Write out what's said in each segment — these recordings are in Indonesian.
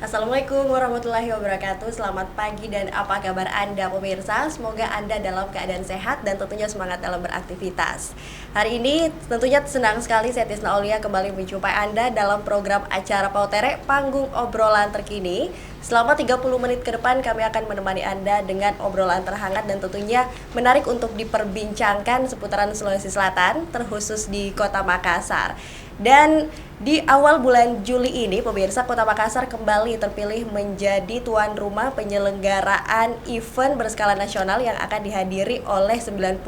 Assalamualaikum warahmatullahi wabarakatuh. Selamat pagi dan apa kabar Anda pemirsa? Semoga Anda dalam keadaan sehat dan tentunya semangat dalam beraktivitas. Hari ini tentunya senang sekali saya Tisna Aulia kembali menjumpai Anda dalam program acara Pautere Panggung Obrolan Terkini. Selama 30 menit ke depan kami akan menemani Anda dengan obrolan terhangat dan tentunya menarik untuk diperbincangkan seputaran Sulawesi Selatan, terkhusus di Kota Makassar. Dan di awal bulan Juli ini, pemirsa, Kota Makassar kembali terpilih menjadi tuan rumah penyelenggaraan event berskala nasional yang akan dihadiri oleh 97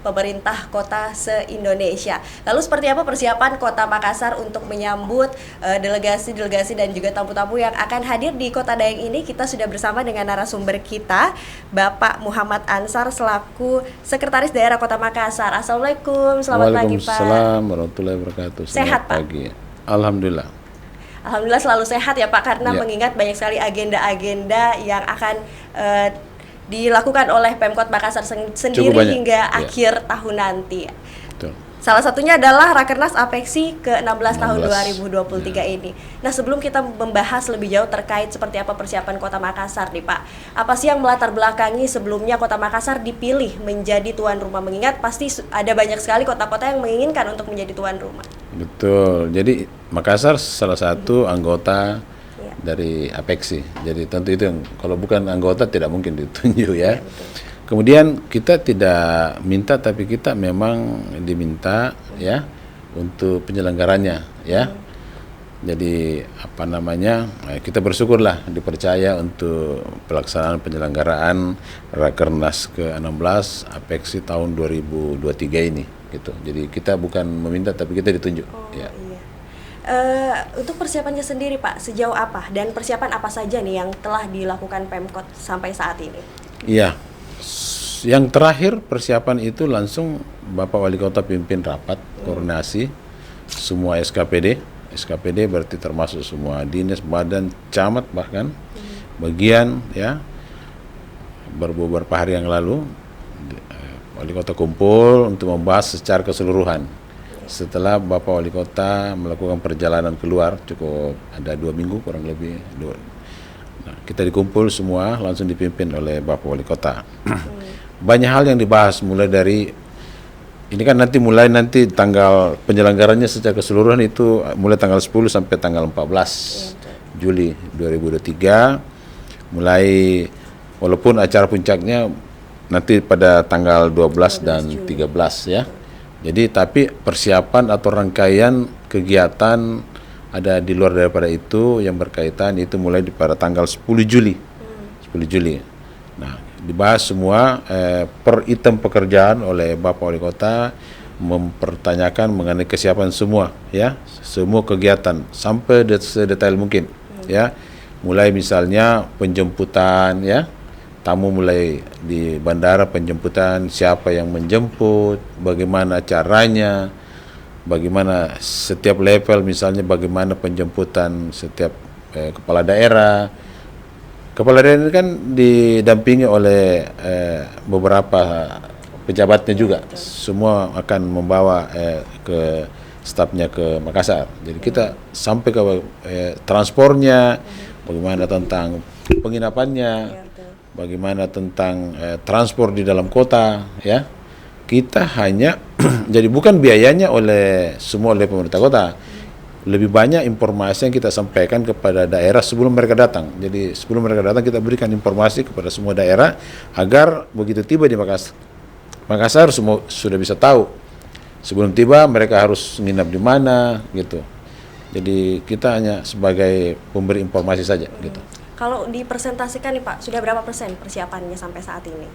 pemerintah kota se-Indonesia. Lalu seperti apa persiapan Kota Makassar untuk menyambut delegasi-delegasi dan juga tamu-tamu yang akan hadir di Kota Dayang ini? Kita sudah bersama dengan narasumber kita, Bapak Muhammad Ansar selaku Sekretaris Daerah Kota Makassar. Assalamualaikum, selamat pagi Pak. Waalaikumsalam warahmatullahi wabarakatuh. Sehat, Pak? Pagi. Alhamdulillah. Alhamdulillah selalu sehat ya Pak, karena Ya. mengingat banyak sekali agenda-agenda yang akan dilakukan oleh Pemkot Makassar sendiri hingga Ya. akhir tahun nanti. Betul. Salah satunya adalah Rakernas Apeksi ke-16 tahun 16. 2023 ini. Nah, sebelum kita membahas lebih jauh terkait seperti apa persiapan Kota Makassar nih Pak, apa sih yang melatar belakangi sebelumnya Kota Makassar dipilih menjadi tuan rumah? Mengingat pasti ada banyak sekali kota-kota yang menginginkan untuk menjadi tuan rumah. Betul. Jadi Makassar salah satu anggota Ya. dari Apeksi. Jadi tentu itu yang kalau bukan anggota tidak mungkin ditunjuk ya. Ya, betul. Kemudian kita tidak minta, tapi kita memang diminta ya untuk penyelenggaranya ya. Jadi apa namanya, kita bersyukurlah dipercaya untuk pelaksanaan penyelenggaraan Rakernas ke-16 Apeksi tahun 2023 ini gitu. Jadi kita bukan meminta tapi kita ditunjuk. Oh, Ya. iya. Untuk persiapannya sendiri Pak, sejauh apa dan persiapan apa saja nih yang telah dilakukan Pemkot sampai saat ini? Iya. Yang terakhir persiapan itu langsung Bapak Wali Kota pimpin rapat koordinasi semua SKPD. SKPD berarti termasuk semua dinas, badan, camat bahkan bagian ya. Beberapa hari yang lalu Wali Kota kumpul untuk membahas secara keseluruhan. Setelah Bapak Wali Kota melakukan perjalanan keluar cukup ada 2 minggu kurang lebih. Nah, kita dikumpul semua langsung dipimpin oleh Bapak Wali Kota. Banyak hal yang dibahas mulai dari ini kan nanti tanggal penyelenggarannya secara keseluruhan itu mulai tanggal 10 sampai tanggal 14 Juli 2023. Mulai walaupun acara puncaknya nanti pada tanggal 12 dan 13 ya. Jadi tapi persiapan atau rangkaian kegiatan ada di luar daripada itu yang berkaitan itu mulai pada tanggal 10 Juli. 10 Juli. Nah, dibahas semua per item pekerjaan oleh Bapak Wali Kota, mempertanyakan mengenai kesiapan semua ya, semua kegiatan sampai sedetail mungkin ya. Mulai misalnya penjemputan ya, tamu mulai di bandara penjemputan, siapa yang menjemput, bagaimana caranya, bagaimana setiap level, misalnya bagaimana penjemputan setiap kepala daerah. Kepala daerah ini kan didampingi oleh beberapa pejabatnya juga. Semua akan membawa ke stafnya ke Makassar. Jadi kita sampai ke transportnya, bagaimana tentang penginapannya, bagaimana tentang transport di dalam kota, ya. Kita hanya jadi bukan biayanya semua oleh pemerintah kota. Lebih banyak informasi yang kita sampaikan kepada daerah sebelum mereka datang. Jadi sebelum mereka datang kita berikan informasi kepada semua daerah agar begitu tiba di Makassar semua sudah bisa tahu. Sebelum tiba mereka harus nginap di mana gitu. Jadi kita hanya sebagai pemberi informasi saja gitu. Kalau dipresentasikan nih Pak, sudah berapa persen persiapannya sampai saat ini?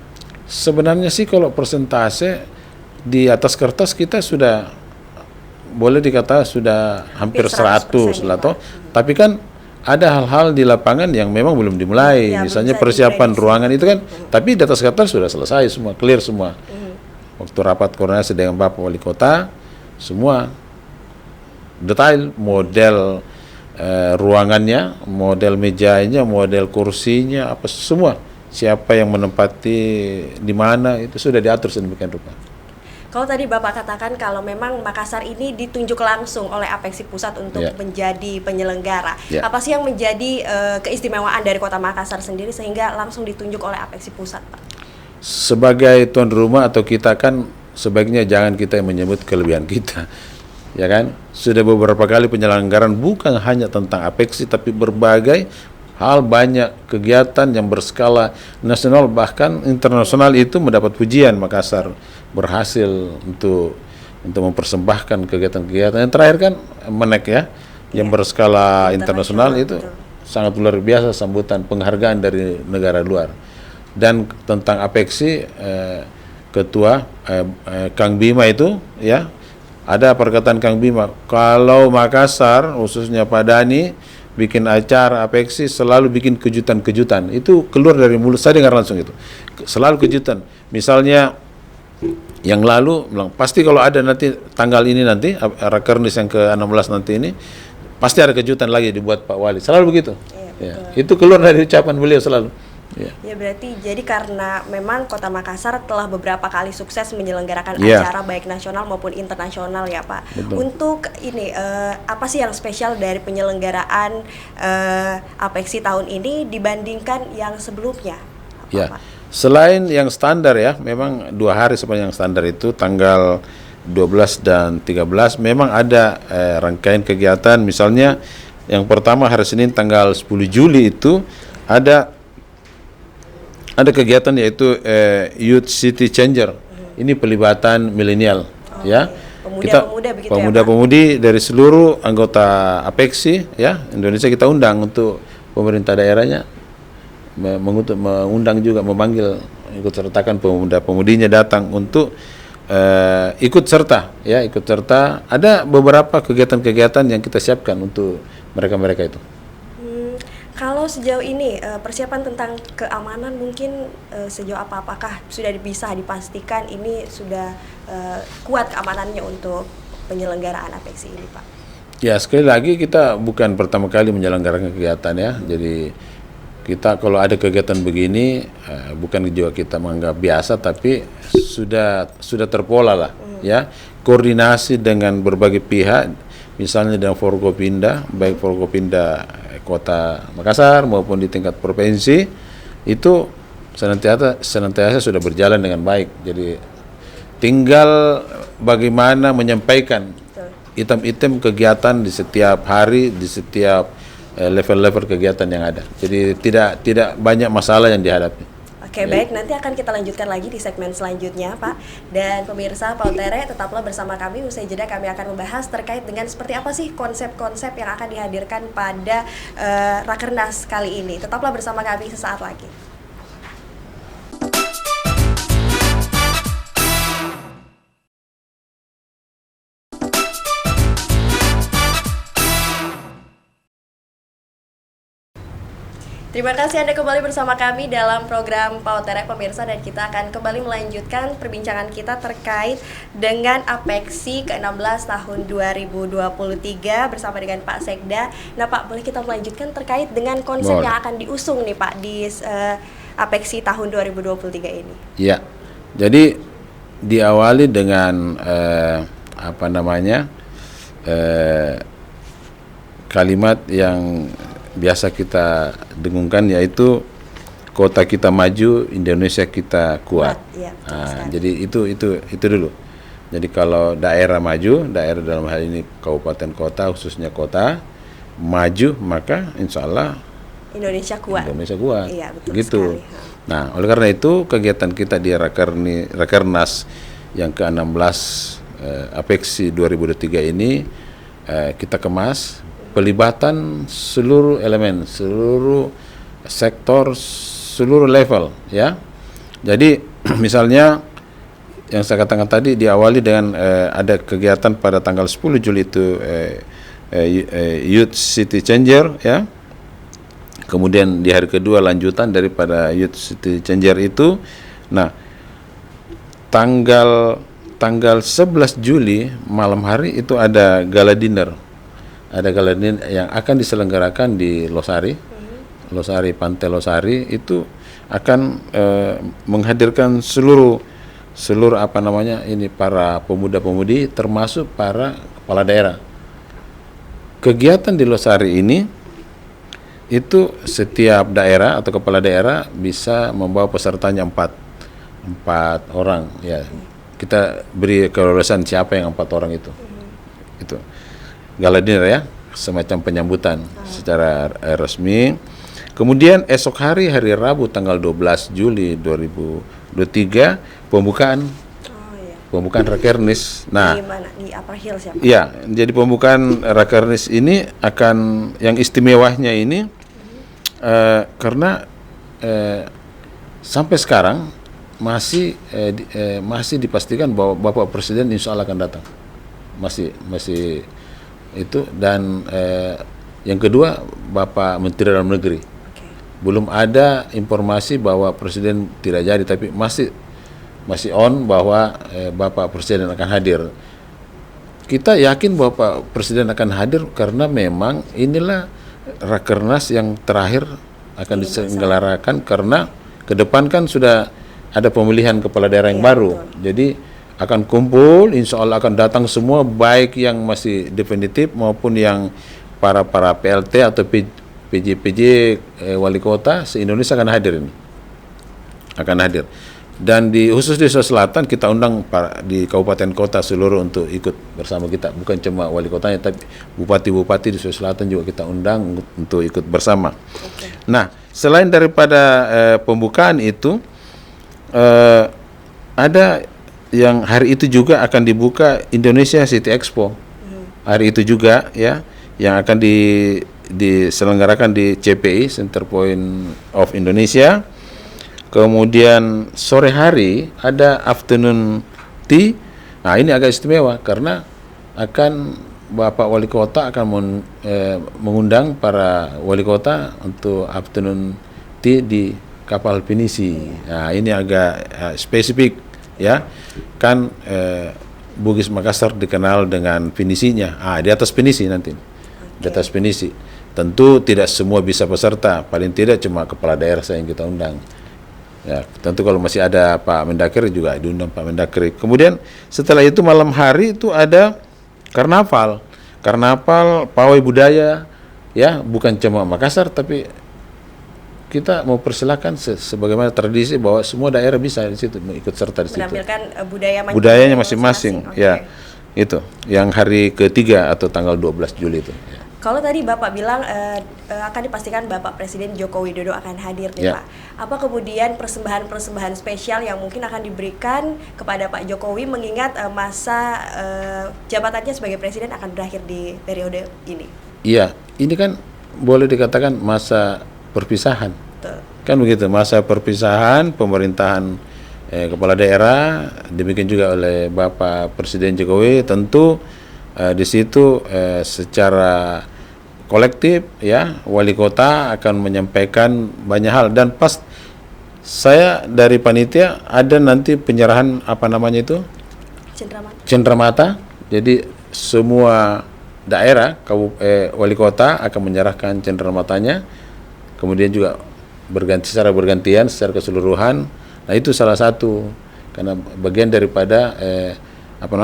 Sebenarnya sih kalau persentase di atas kertas kita sudah boleh dikata sudah hampir 100 lah toh. Tapi kan ada hal-hal di lapangan yang memang belum dimulai. Ya, misalnya belum bisa persiapan diprediksi. ruangan itu kan, tapi di atas kertas sudah selesai semua, clear semua. Waktu rapat koordinasi dengan Bapak Wali Kota, semua detail model ruangannya, model mejanya, model kursinya, apa semua. Siapa yang menempati di mana itu sudah diatur sedemikian rupa. Kalau tadi Bapak katakan kalau memang Makassar ini ditunjuk langsung oleh Apeksi Pusat untuk menjadi penyelenggara. Apa sih yang menjadi keistimewaan dari Kota Makassar sendiri sehingga langsung ditunjuk oleh Apeksi Pusat, Pak? Sebagai tuan rumah atau kita kan sebaiknya jangan kita yang menyebut kelebihan kita. Ya kan? Sudah beberapa kali penyelenggaraan bukan hanya tentang Apeksi tapi berbagai hal, banyak kegiatan yang berskala nasional bahkan internasional itu mendapat pujian. Makassar berhasil untuk mempersembahkan kegiatan-kegiatan. Yang terakhir kan Menek ya, yang berskala internasional itu sangat luar biasa sambutan penghargaan dari negara luar. Dan tentang Apeksi ketua Kang Bima itu ya, ada perkataan Kang Bima, kalau Makassar khususnya Pak Dani bikin acara Apeksi selalu bikin kejutan-kejutan. Itu keluar dari mulut saya, dengar langsung itu. Selalu kejutan. Misalnya yang lalu bilang pasti kalau ada nanti tanggal ini nanti Rakernis yang ke-16 nanti ini pasti ada kejutan lagi dibuat Pak Wali. Selalu begitu. Ya, itu keluar dari ucapan beliau selalu. Ya berarti jadi karena memang Kota Makassar telah beberapa kali sukses menyelenggarakan acara baik nasional maupun internasional ya Pak. Betul. Untuk ini apa sih yang spesial dari penyelenggaraan Apeksi tahun ini dibandingkan yang sebelumnya? Pak? Selain yang standar ya, memang 2 hari seperti yang standar itu tanggal 12 dan 13 memang ada rangkaian kegiatan. Misalnya yang pertama hari Senin tanggal 10 Juli itu ada kegiatan yaitu Youth City Changer. Ini pelibatan milenial ya. Pemuda-pemudi dari seluruh anggota Apeksi ya Indonesia kita undang untuk pemerintah daerahnya mengundang juga, memanggil ikut sertakan pemuda-pemudinya datang untuk ikut serta. Ada beberapa kegiatan-kegiatan yang kita siapkan untuk mereka-mereka itu. Kalau sejauh ini persiapan tentang keamanan mungkin sejauh apakah sudah bisa dipastikan ini sudah kuat keamanannya untuk penyelenggaraan Apeksi ini, Pak? Ya, sekali lagi kita bukan pertama kali menyelenggarakan kegiatan ya. Jadi kita kalau ada kegiatan begini bukan juga kita menganggap biasa tapi sudah terpola lah ya. Koordinasi dengan berbagai pihak, misalnya dengan Forkopimda, baik Forkopimda Kota Makassar maupun di tingkat provinsi itu senantiasa sudah berjalan dengan baik. Jadi tinggal bagaimana menyampaikan item-item kegiatan di setiap hari, di setiap level-level kegiatan yang ada. Jadi tidak banyak masalah yang dihadapi. Oke, baik, nanti akan kita lanjutkan lagi di segmen selanjutnya, Pak. Dan pemirsa Pautere, tetaplah bersama kami. Usai jeda kami akan membahas terkait dengan seperti apa sih konsep-konsep yang akan dihadirkan pada Rakernas kali ini. Tetaplah bersama kami sesaat lagi. Terima kasih Anda kembali bersama kami dalam program Pautere pemirsa, dan kita akan kembali melanjutkan perbincangan kita terkait dengan Apeksi ke-16 tahun 2023 bersama dengan Pak Sekda. Nah Pak, boleh kita melanjutkan terkait dengan konsep yang akan diusung nih Pak di Apeksi tahun 2023 ini? Ya, jadi diawali dengan kalimat yang biasa kita dengungkan, yaitu kota kita maju, Indonesia kita kuat. Jadi itu dulu. Jadi kalau daerah maju, daerah dalam hal ini kabupaten kota, khususnya kota maju, maka insya Allah Indonesia kuat. Iya, betul gitu. Sekali. Nah, oleh karena itu kegiatan kita di Rakernas yang ke-16 Apeksi 2023 ini kita kemas pelibatan seluruh elemen, seluruh sektor, seluruh level ya. Jadi misalnya yang saya katakan tadi diawali dengan ada kegiatan pada tanggal 10 Juli itu Youth City Changer ya. Kemudian di hari kedua lanjutan daripada Youth City Changer itu. Nah, tanggal 11 Juli malam hari itu ada gala dinner. Ada gala dinner yang akan diselenggarakan di Losari, Pantai Losari, itu akan menghadirkan seluruh seluruh para pemuda-pemudi termasuk para kepala daerah. Kegiatan di Losari ini itu setiap daerah atau kepala daerah bisa membawa pesertanya empat orang ya. Kita beri kelulusan siapa yang 4 orang itu. Itu gala dinner ya, semacam penyambutan secara resmi. Kemudian esok hari Rabu tanggal 12 Juli 2023 pembukaan Rakernis. Nah, di mana? Di Upper Hill siapa? ya, jadi pembukaan Rakernis ini akan yang istimewanya ini karena sampai sekarang masih dipastikan bahwa Bapak Presiden insya Allah akan datang. Masih itu, dan yang kedua Bapak Menteri Dalam Negeri. Belum ada informasi bahwa Presiden tidak jadi, tapi masih on bahwa Bapak Presiden akan hadir. Kita yakin bahwa Pak Presiden akan hadir karena memang inilah Rakernas yang terakhir akan diselenggarakan, karena ke depan kan sudah ada pemilihan kepala daerah yang baru. Jadi akan kumpul, insya Allah akan datang semua, baik yang masih definitif maupun yang para PLT atau PJ wali kota se-Indonesia akan hadir ini. Akan hadir. Dan khusus di Sulawesi Selatan kita undang di kabupaten kota seluruh untuk ikut bersama kita, bukan cuma wali kotanya, tapi bupati-bupati di Sulawesi Selatan juga kita undang untuk ikut bersama. Nah, selain daripada pembukaan itu, ada yang hari itu juga akan dibuka Indonesia City Expo. Hari itu juga ya, yang akan diselenggarakan di CPI, Center Point of Indonesia. Kemudian sore hari ada afternoon tea. Nah, ini agak istimewa karena akan Bapak Wali Kota akan mengundang para wali kota untuk afternoon tea di kapal pinisi. Nah, ini agak spesifik ya. Kan Bugis Makassar dikenal dengan pinisinya. Di atas pinisi nanti. Di atas pinisi. Tentu tidak semua bisa peserta, paling tidak cuma kepala daerah saya yang kita undang. Ya, tentu kalau masih ada Pak Mendagri juga diundang Pak Mendagri. Kemudian setelah itu malam hari itu ada karnaval pawai budaya ya, bukan cuma Makassar, tapi kita mau persilakan sebagaimana tradisi bahwa semua daerah bisa di situ ikut serta di situ. Menampilkan budayanya masing-masing. Ya, itu yang hari ketiga atau tanggal 12 Juli itu. Ya. Kalau tadi Bapak bilang akan dipastikan Bapak Presiden Joko Widodo akan hadir nih Pak. Apa kemudian persembahan-persembahan spesial yang mungkin akan diberikan kepada Pak Jokowi mengingat masa jabatannya sebagai Presiden akan berakhir di periode ini? Iya, ini kan boleh dikatakan masa perpisahan. Betul. Kan begitu, masa perpisahan pemerintahan kepala daerah, demikian juga oleh Bapak Presiden Jokowi. Tentu di situ secara kolektif ya, wali kota akan menyampaikan banyak hal, dan pas saya dari panitia ada nanti penyerahan cenderamata. Jadi semua daerah wali kota akan menyerahkan cendeраmatanya, kemudian juga secara bergantian secara keseluruhan. Nah, itu salah satu karena bagian daripada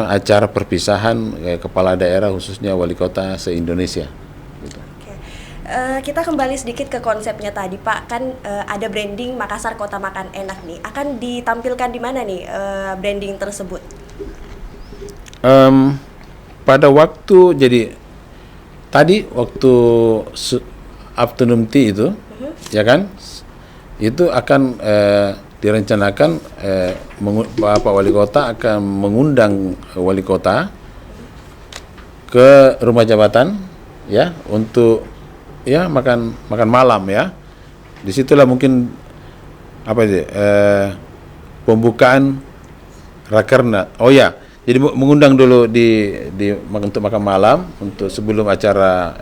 acara perpisahan kepala daerah khususnya wali kota se-Indonesia. Gitu. Kita kembali sedikit ke konsepnya tadi Pak, kan ada branding Makassar Kota Makan Enak nih, akan ditampilkan di mana nih branding tersebut? Pada waktu tadi waktu afternoon tea itu, ya kan, itu akan direncanakan Bapak Wali Kota akan mengundang wali kota ke rumah jabatan ya untuk ya makan malam ya. Disitulah mungkin pembukaan Rakernas. Oh ya, jadi mengundang dulu untuk makan malam untuk sebelum acara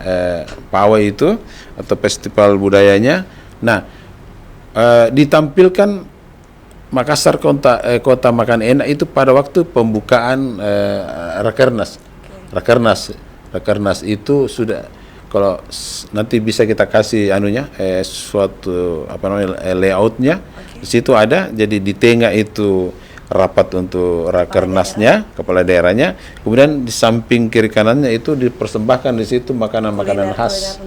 pawai itu atau festival budayanya. Nah, ditampilkan Makassar Kota Makan Enak itu pada waktu pembukaan Rakernas. Rakernas itu sudah, kalau nanti bisa kita kasih suatu layoutnya. Di situ ada, jadi di tengah itu rapat untuk rakernasnya, kepala daerahnya. Kemudian di samping kiri kanannya itu dipersembahkan di situ makanan-makanan khas,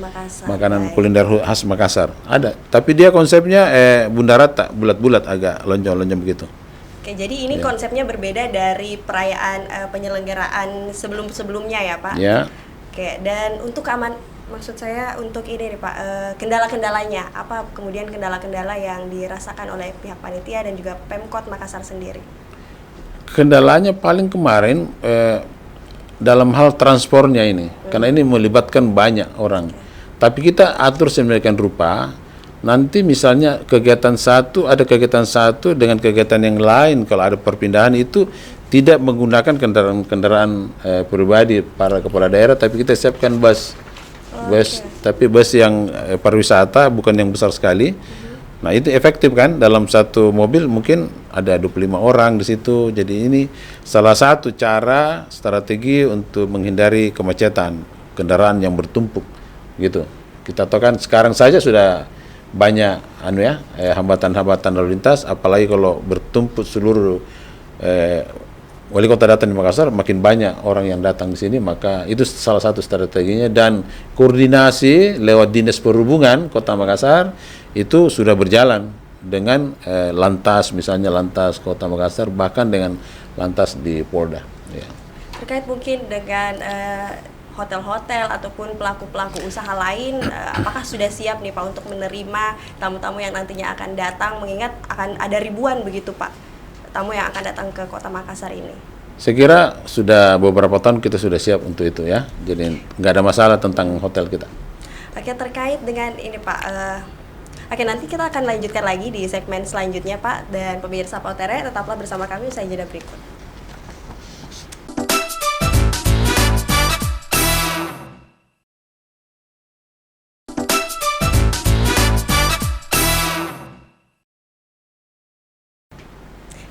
makanan kuliner khas Makassar. Ada, tapi dia konsepnya Bunda Rata, bulat-bulat, agak lonjong-lonjong begitu. Oke, jadi ini konsepnya berbeda dari perayaan penyelenggaraan sebelum-sebelumnya ya Pak? Ya. Oke, dan untuk maksud saya untuk ini nih Pak, kendala-kendalanya, apa kemudian kendala-kendala yang dirasakan oleh pihak panitia dan juga Pemkot Makassar sendiri? Kendalanya paling kemarin dalam hal transportnya ini, karena ini melibatkan banyak orang. Tapi kita atur sedemikian rupa, nanti misalnya kegiatan satu dengan kegiatan yang lain, kalau ada perpindahan itu tidak menggunakan kendaraan pribadi para kepala daerah, tapi kita siapkan bus. Tapi bus yang pariwisata, bukan yang besar sekali. Nah, itu efektif kan, dalam satu mobil mungkin ada 25 orang di situ. Jadi ini salah satu cara strategi untuk menghindari kemacetan kendaraan yang bertumpuk gitu. Kita tahu kan sekarang saja sudah banyak hambatan-hambatan lalu lintas, apalagi kalau bertumpuk seluruh wali kota datang di Makassar, makin banyak orang yang datang di sini, maka itu salah satu strateginya. Dan koordinasi lewat Dinas Perhubungan Kota Makassar itu sudah berjalan dengan lantas, misalnya lantas Kota Makassar, bahkan dengan lantas di Polda. Ya. Terkait mungkin dengan hotel-hotel ataupun pelaku-pelaku usaha lain, apakah sudah siap nih Pak untuk menerima tamu-tamu yang nantinya akan datang, mengingat akan ada ribuan begitu Pak tamu yang akan datang ke Kota Makassar ini? Saya kira sudah beberapa tahun kita sudah siap untuk itu ya. Jadi nggak ada masalah tentang hotel kita. Oke, terkait dengan ini Pak, oke, nanti kita akan lanjutkan lagi di segmen selanjutnya Pak. Dan pemirsa Pautere, tetaplah bersama kami usai jeda berikut.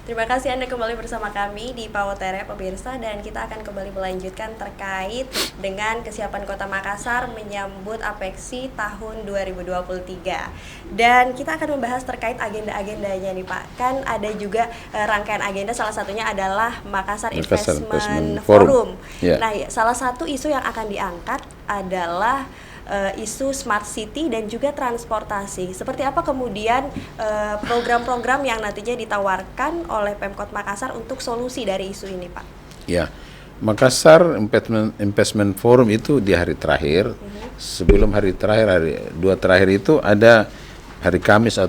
Terima kasih Anda kembali bersama kami di Pautere pemirsa, dan kita akan kembali melanjutkan terkait dengan kesiapan Kota Makassar menyambut Apexi tahun 2023. Dan kita akan membahas terkait agenda-agendanya nih Pak. Kan ada juga rangkaian agenda, salah satunya adalah Makassar Investment Forum. Yeah. Nah, salah satu isu yang akan diangkat adalah isu smart city dan juga transportasi. Seperti apa kemudian program-program yang nantinya ditawarkan oleh Pemkot Makassar untuk solusi dari isu ini, Pak? Ya, Makassar Investment Forum itu di hari terakhir. Sebelum hari terakhir, hari 2 terakhir itu ada hari Kamis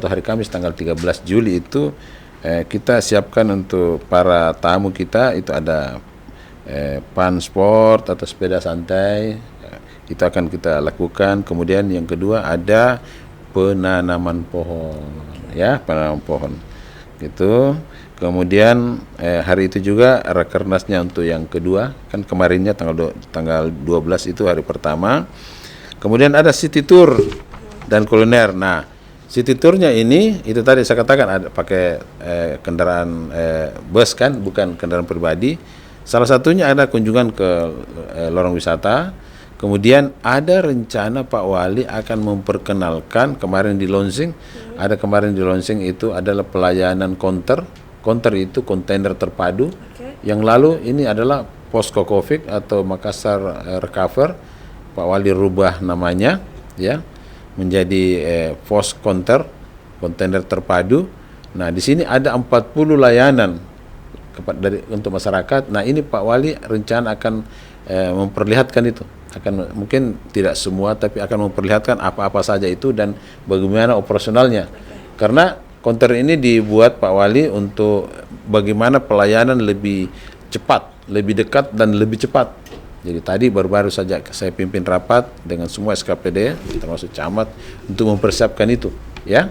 tanggal 13 Juli itu kita siapkan untuk para tamu kita, itu ada pan sport atau sepeda santai. Itu akan kita lakukan. Kemudian yang kedua ada penanaman pohon, ya, penanaman pohon gitu. Kemudian hari itu juga rakernasnya untuk yang kedua, kan kemarinnya tanggal 12 itu hari pertama. Kemudian ada city tour dan kuliner. Nah, city tournya ini itu tadi saya katakan ada pakai kendaraan bus kan, bukan kendaraan pribadi. Salah satunya ada kunjungan ke lorong wisata. Kemudian ada rencana Pak Wali akan memperkenalkan kemarin di launching itu adalah pelayanan konter itu kontainer terpadu. Yang lalu ini adalah Posko Covid atau Makassar Recover. Pak Wali rubah namanya ya menjadi pos kontainer terpadu. Nah, di sini ada 40 layanan untuk masyarakat. Nah, ini Pak Wali rencana akan memperlihatkan itu. Mungkin tidak semua, tapi akan memperlihatkan apa-apa saja itu dan bagaimana operasionalnya. Karena konter ini dibuat Pak Wali untuk bagaimana pelayanan lebih cepat, lebih dekat dan lebih cepat. Jadi tadi baru saja saya pimpin rapat dengan semua SKPD termasuk camat untuk mempersiapkan itu, ya.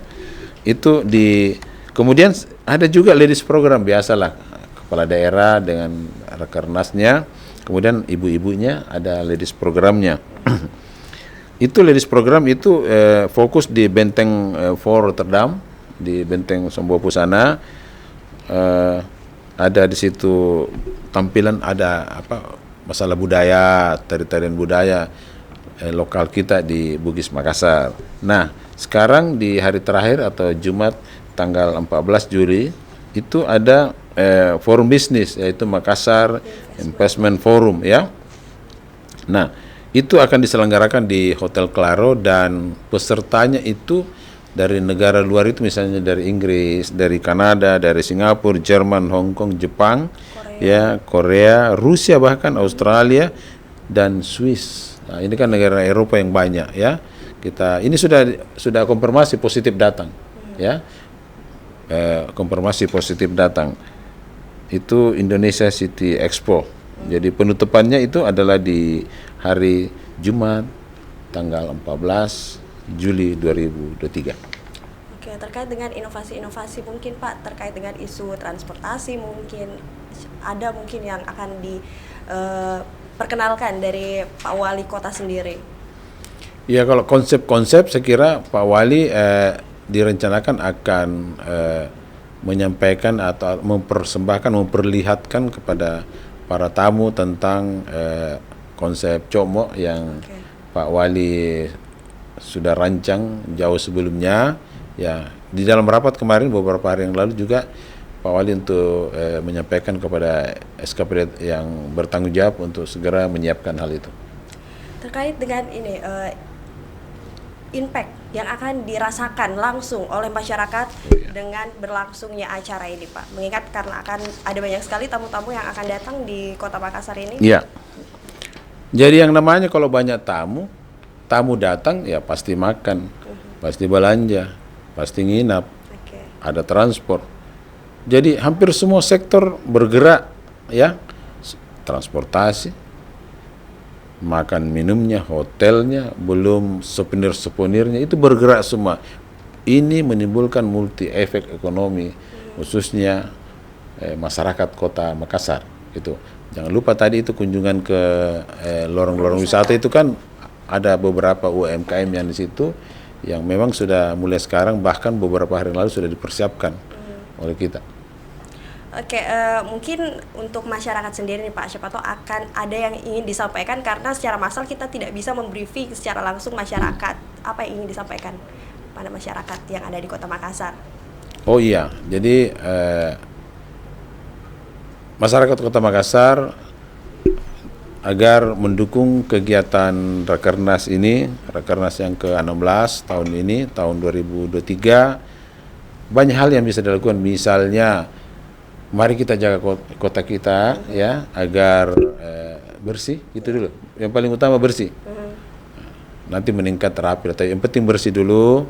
Kemudian ada juga ladies program, biasalah kepala daerah dengan rakernasnya. Kemudian ibu-ibunya ada ladies programnya. Itu ladies program itu fokus di Benteng 4 Rotterdam, di Benteng Sombopu sana. Ada di situ tampilan, ada masalah budaya, tarian budaya lokal kita di Bugis Makassar. Nah, sekarang di hari terakhir atau Jumat tanggal 14 Juli itu ada forum bisnis, yaitu Makassar Investment Forum, ya. Nah, itu akan diselenggarakan di Hotel Claro dan pesertanya itu dari negara luar, itu misalnya dari Inggris, dari Kanada, dari Singapura, Jerman, Hong Kong, Jepang, Korea, Rusia, bahkan Australia dan Swiss. Nah, ini kan negara Eropa yang banyak, ya. Kita ini sudah konfirmasi positif datang, ya. Konfirmasi positif datang. Itu Indonesia City Expo. Jadi penutupannya itu adalah di hari Jumat tanggal 14 Juli 2023. Oke, terkait dengan inovasi-inovasi mungkin Pak, terkait dengan isu transportasi mungkin ada mungkin yang akan diperkenalkan dari Pak Wali Kota sendiri. Ya, kalau konsep-konsep saya kira Pak Wali direncanakan akan menyampaikan atau memperlihatkan kepada para tamu tentang konsep Como yang Pak Wali sudah rancang jauh sebelumnya. Ya, di dalam rapat kemarin beberapa hari yang lalu juga Pak Wali untuk menyampaikan kepada SKPD yang bertanggung jawab untuk segera menyiapkan hal itu. Terkait dengan ini impact yang akan dirasakan langsung oleh masyarakat dengan berlangsungnya acara ini, Pak. Mengingat karena akan ada banyak sekali tamu-tamu yang akan datang di Kota Makassar ini. Iya. Jadi yang namanya kalau banyak tamu datang ya pasti makan, pasti belanja, pasti nginap, ada transport. Jadi hampir semua sektor bergerak, ya. Transportasi, makan minumnya, hotelnya, belum souvenir-souvenirnya itu bergerak semua. Ini menimbulkan multi efek ekonomi, khususnya masyarakat Kota Makassar. Itu jangan lupa tadi itu kunjungan ke lorong-lorong wisata itu kan ada beberapa UMKM yang di situ yang memang sudah mulai sekarang, bahkan beberapa hari lalu sudah dipersiapkan oleh kita. Oke, mungkin untuk masyarakat sendiri nih Pak, siapa tahu akan ada yang ingin disampaikan karena secara massal kita tidak bisa membriefing secara langsung masyarakat. Apa yang ingin disampaikan pada masyarakat yang ada di Kota Makassar? Oh iya, jadi masyarakat Kota Makassar agar mendukung kegiatan Rakernas ini, Rakernas yang ke-16 tahun ini, tahun 2023, banyak hal yang bisa dilakukan. Misalnya, mari kita jaga kota kita, ya, agar bersih, itu dulu. Yang paling utama bersih. Nanti meningkat rapi, tapi yang penting bersih dulu.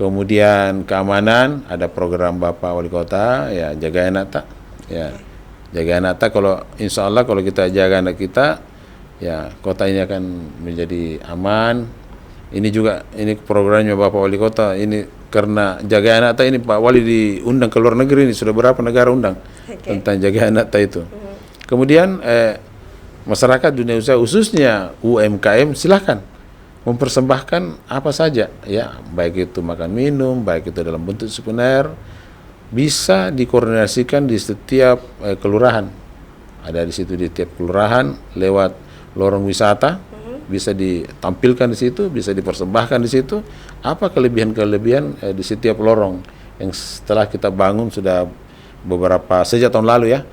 Kemudian keamanan, ada program Bapak Wali Kota, ya, jaga anak tak, ya. Jaga anak tak, kalau insya Allah kalau kita jaga anak kita, ya kota ini akan menjadi aman. Ini juga, ini programnya Bapak Wali Kota, ini karena jaga anak tak ini Pak Wali diundang ke luar negeri, ini sudah berapa negara undang tentang jaga anak tak itu. Kemudian masyarakat dunia usaha khususnya UMKM silahkan mempersembahkan apa saja, ya, baik itu makan minum, baik itu dalam bentuk souvenir, bisa dikoordinasikan di setiap kelurahan. Ada di situ di tiap kelurahan lewat lorong wisata, bisa ditampilkan di situ, bisa dipersembahkan di situ apa kelebihan-kelebihan di setiap lorong yang setelah kita bangun sudah beberapa sejak tahun lalu, ya.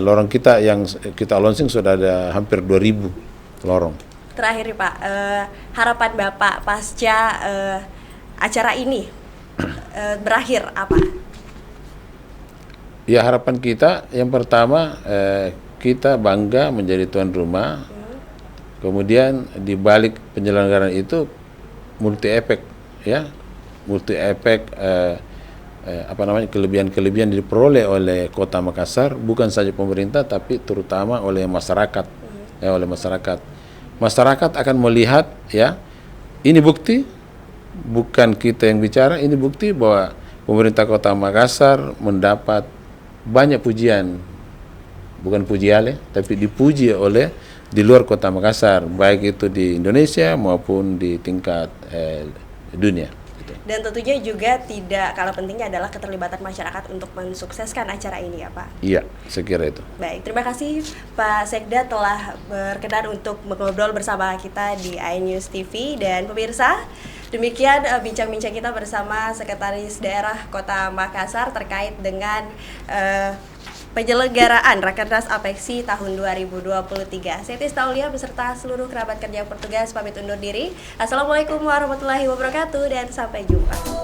Lorong kita yang kita launching sudah ada hampir 2.000 lorong. Terakhir nih Pak, harapan Bapak pasca acara ini berakhir apa? Ya, harapan kita yang pertama kita bangga menjadi tuan rumah. Kemudian di balik penyelenggaraan itu multi efek, ya, multi efek kelebihan-kelebihan diperoleh oleh Kota Makassar, bukan saja pemerintah tapi terutama oleh masyarakat, ya, oleh masyarakat. Masyarakat akan melihat, ya, ini bukti, bukan kita yang bicara, ini bukti bahwa pemerintah Kota Makassar mendapat banyak pujian, bukan pujian, tapi dipuji oleh di luar Kota Makassar, baik itu di Indonesia maupun di tingkat dunia. Dan tentunya juga tidak kalah pentingnya adalah keterlibatan masyarakat untuk mensukseskan acara ini, ya Pak. Iya, saya kira itu. Baik, terima kasih Pak Sekda telah berkenan untuk mengobrol bersama kita di iNews TV. Dan pemirsa, demikian bincang-bincang kita bersama Sekretaris Daerah Kota Makassar terkait dengan penyelenggaraan Rakernas Apexi tahun 2023. Saya Tisna Aulia beserta seluruh kerabat kerja yang bertugas pamit undur diri. Assalamualaikum warahmatullahi wabarakatuh dan sampai jumpa.